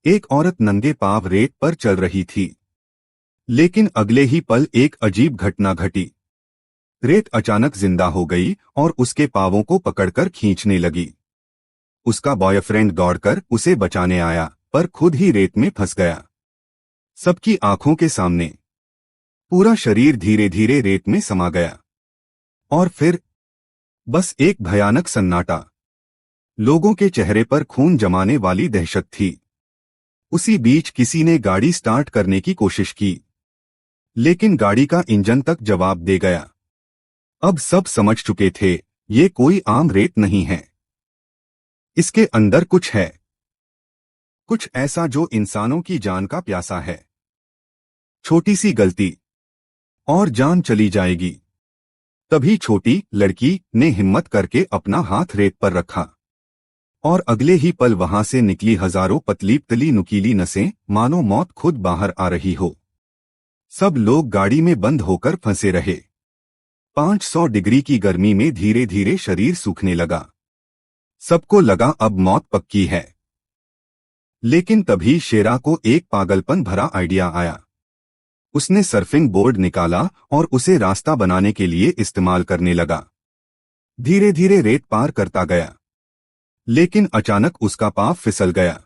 एक औरत नंगे पांव रेत पर चल रही थी। लेकिन अगले ही पल एक अजीब घटना घटी। रेत अचानक जिंदा हो गई और उसके पांवों को पकड़कर खींचने लगी। उसका बॉयफ्रेंड दौड़कर उसे बचाने आया, पर खुद ही रेत में फंस गया। सबकी आंखों के सामने पूरा शरीर धीरे धीरे रेत में समा गया। और फिर बस एक भयानक सन्नाटा। लोगों के चेहरे पर खून जमाने वाली दहशत थी। उसी बीच किसी ने गाड़ी स्टार्ट करने की कोशिश की, लेकिन गाड़ी का इंजन तक जवाब दे गया। अब सब समझ चुके थे, ये कोई आम रेत नहीं है। इसके अंदर कुछ है, कुछ ऐसा जो इंसानों की जान का प्यासा है। छोटी सी गलती और जान चली जाएगी। तभी छोटी लड़की ने हिम्मत करके अपना हाथ रेत पर रखा, और अगले ही पल वहां से निकली हजारों पतली पतली नुकीली नसें, मानो मौत खुद बाहर आ रही हो। सब लोग गाड़ी में बंद होकर फंसे रहे। 500 डिग्री की गर्मी में धीरे धीरे शरीर सूखने लगा। सबको लगा अब मौत पक्की है। लेकिन तभी शेरा को एक पागलपन भरा आइडिया आया। उसने सर्फिंग बोर्ड निकाला और उसे रास्ता बनाने के लिए इस्तेमाल करने लगा। धीरे धीरे रेत पार करता गया, लेकिन अचानक उसका पांव फिसल गया।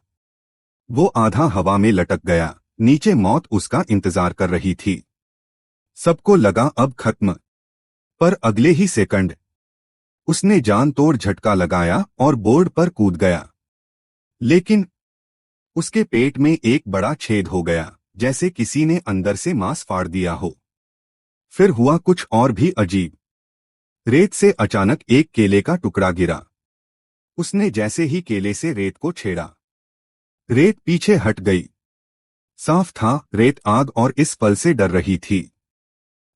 वो आधा हवा में लटक गया। नीचे मौत उसका इंतजार कर रही थी। सबको लगा अब खत्म, पर अगले ही सेकंड उसने जान तोड़ झटका लगाया और बोर्ड पर कूद गया। लेकिन उसके पेट में एक बड़ा छेद हो गया, जैसे किसी ने अंदर से मांस फाड़ दिया हो। फिर हुआ कुछ और भी अजीब। रेत से अचानक एक केले का टुकड़ा गिरा। उसने जैसे ही केले से रेत को छेड़ा, रेत पीछे हट गई। साफ था, रेत आग और इस पल से डर रही थी।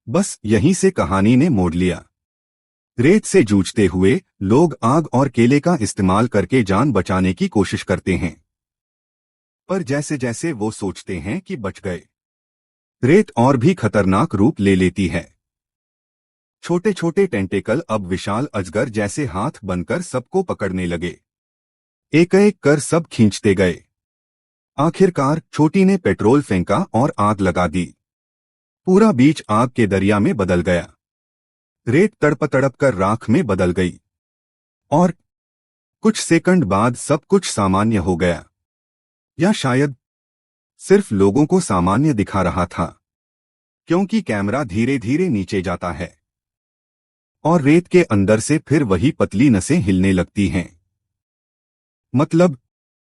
बस यहीं से कहानी ने मोड़ लिया। रेत से जूझते हुए लोग आग और केले का इस्तेमाल करके जान बचाने की कोशिश करते हैं, पर जैसे जैसे वो सोचते हैं कि बच गए, रेत और भी खतरनाक रूप ले लेती है। छोटे छोटे टेंटेकल अब विशाल अजगर जैसे हाथ बनकर सबको पकड़ने लगे। एक एक कर सब खींचते गए। आखिरकार छोटी ने पेट्रोल फेंका और आग लगा दी। पूरा बीच आग के दरिया में बदल गया। रेत तड़प तड़प कर राख में बदल गई, और कुछ सेकंड बाद सब कुछ सामान्य हो गया। या शायद सिर्फ लोगों को सामान्य दिखा रहा था, क्योंकि कैमरा धीरे धीरे नीचे जाता है और रेत के अंदर से फिर वही पतली नसें हिलने लगती हैं। मतलब